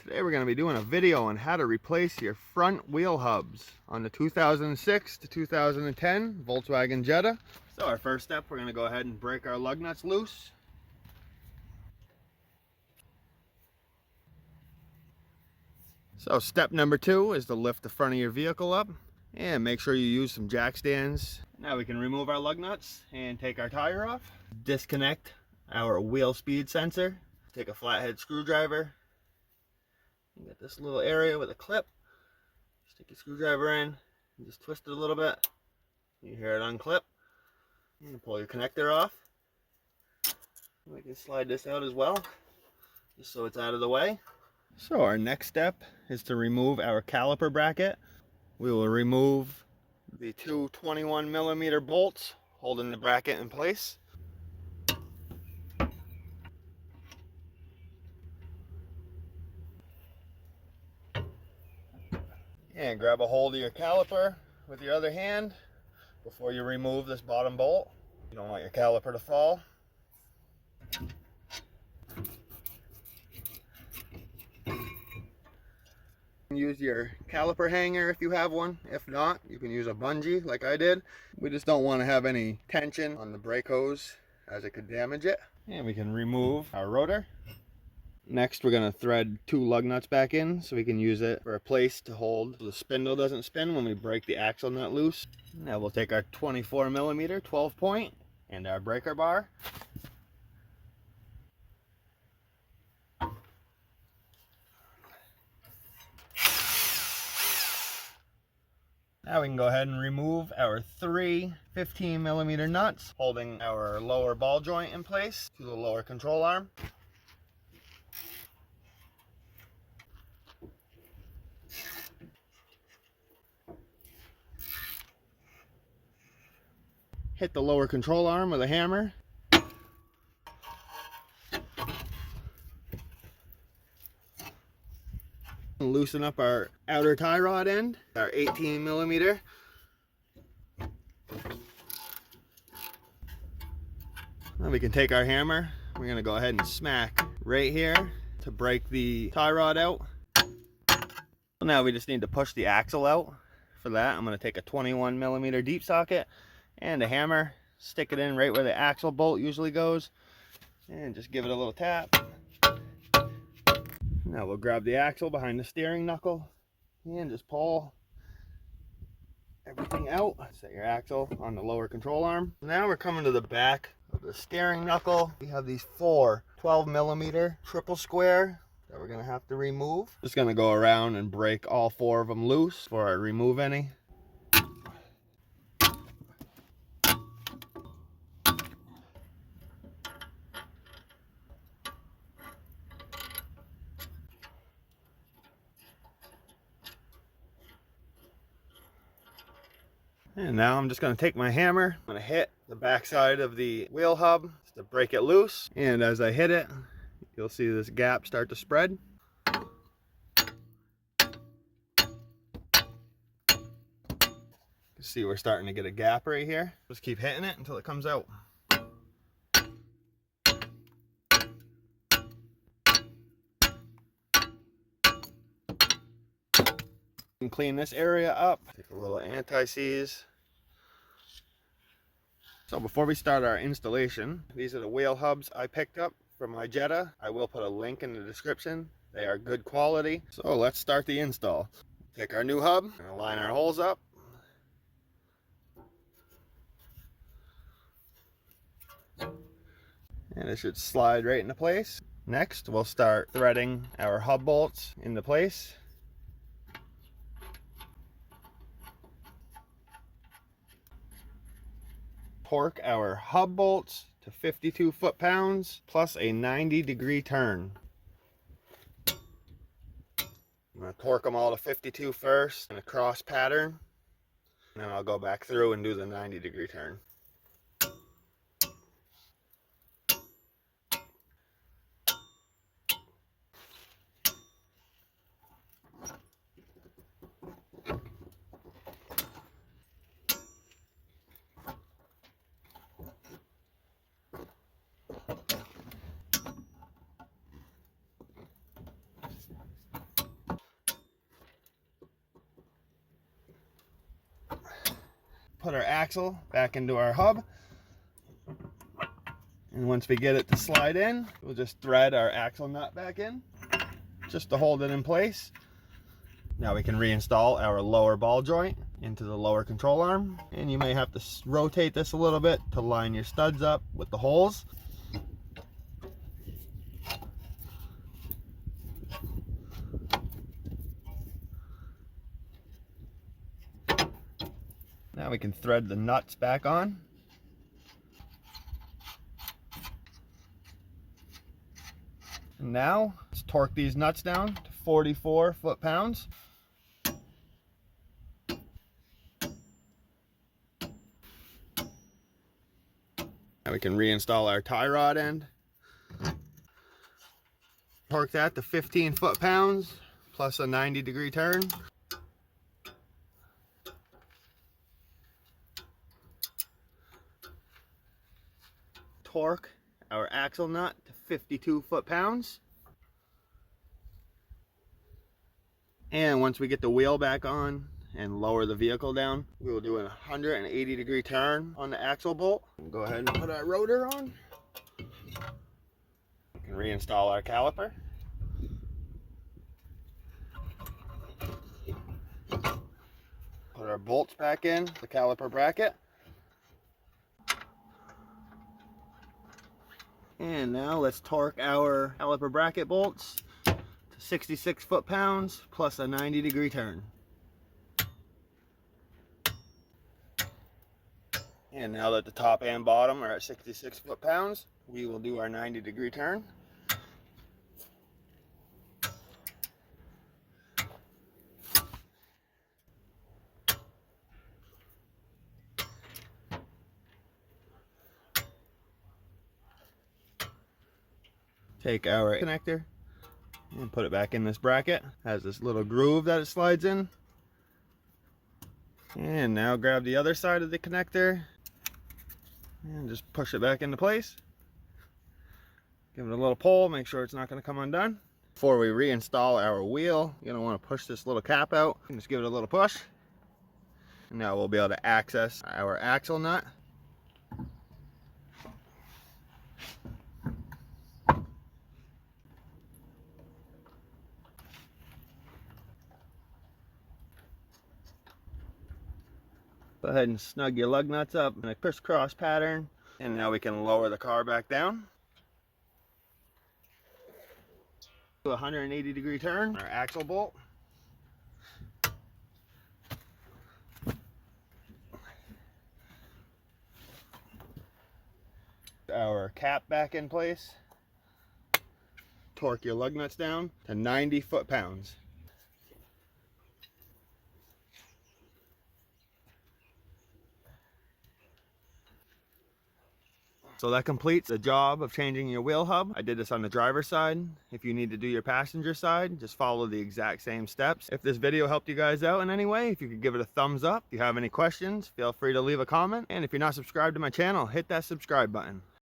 Today we're going to be doing a video on how to replace your front wheel hubs on the 2006 to 2010 Volkswagen Jetta. So our first step, we're going to go ahead and break our lug nuts loose. So step number 2 is to lift the front of your vehicle up and make sure you use some jack stands. Now we can remove our lug nuts and take our tire off. Disconnect our wheel speed sensor. Take a flathead screwdriver. You get this little area with a clip. Stick your screwdriver in and just twist it a little bit. You hear it unclip. And pull your connector off. We can slide this out as well, just so it's out of the way. So our next step is to remove our caliper bracket. We will remove the two 21mm bolts holding the bracket in place. And grab a hold of your caliper with your other hand before you remove this bottom bolt. You don't want your caliper to fall. Use your caliper hanger if you have one. If not, you can use a bungee like I did. We just don't want to have any tension on the brake hose as it could damage it. And we can remove our rotor. Next, we're going to thread two lug nuts back in so we can use it for a place to hold so the spindle doesn't spin when we break the axle nut loose. Now we'll take our 24mm 12 point and our breaker bar. Now we can go ahead and remove our three 15mm nuts holding our lower ball joint in place to the lower control arm. Hit the lower control arm with a hammer. Loosen up our outer tie rod end, our 18mm. Then we can take our hammer. We're going to go ahead and smack right here to break the tie rod out. Now we just need to push the axle out. For that, I'm going to take a 21mm deep socket and a hammer, stick it in right where the axle bolt usually goes, and just give it a little tap. Now we'll grab the axle behind the steering knuckle and just pull everything out. Set your axle on the lower control arm. Now we're coming to the back of the steering knuckle. We have these four 12mm triple square that we're going to have to remove. Just going to go around and break all four of them loose before I remove any. And now I'm just going to take my hammer. I'm going to hit the back side of the wheel hub just to break it loose. And as I hit it, you'll see this gap start to spread. You see we're starting to get a gap right here. Just keep hitting it until it comes out. And clean this area up. Take a little anti-seize. So before we start our installation, these are the wheel hubs I picked up from my Jetta. I will put a link in the description. They are good quality. So let's start the install. Take our new hub and line our holes up. And it should slide right into place. Next, we'll start threading our hub bolts into place. Torque our hub bolts to 52 foot-pounds plus a 90-degree turn. I'm going to torque them all to 52 first in a cross pattern, and then I'll go back through and do the 90-degree turn. put our axle back into our hub. And once we get it to slide in, we'll just thread our axle nut back in, just to hold it in place. Now we can reinstall our lower ball joint into the lower control arm. And you may have to rotate this a little bit to line your studs up with the holes. Now we can thread the nuts back on. And now let's torque these nuts down to 44 foot-pounds. Now we can reinstall our tie rod end. Torque that to 15 foot-pounds plus a 90-degree turn. Torque our axle nut to 52 foot-pounds. And once we get the wheel back on and lower the vehicle down, we will do a 180-degree turn on the axle bolt. Go ahead and put our rotor on. We can reinstall our caliper. Put our bolts back in the caliper bracket. And now let's torque our caliper bracket bolts to 66 foot-pounds plus a 90-degree turn. And now that the top and bottom are at 66 foot-pounds, we will do our 90-degree turn. Take our connector and put it back in this bracket. It has this little groove that it slides in. And now grab the other side of the connector and just push it back into place. Give it a little pull, make sure it's not going to come undone. Before we reinstall our wheel, you're going to want to push this little cap out and just give it a little push. And now we'll be able to access our axle nut. Go ahead and snug your lug nuts up in a crisscross pattern. And now we can lower the car back down. Do a 180-degree turn, our axle bolt. Our cap back in place. Torque your lug nuts down to 90 foot-pounds. So that completes the job of changing your wheel hub. I did this on the driver's side. If you need to do your passenger side, just follow the exact same steps. If this video helped you guys out in any way, if you could give it a thumbs up. If you have any questions, feel free to leave a comment. And if you're not subscribed to my channel, hit that subscribe button.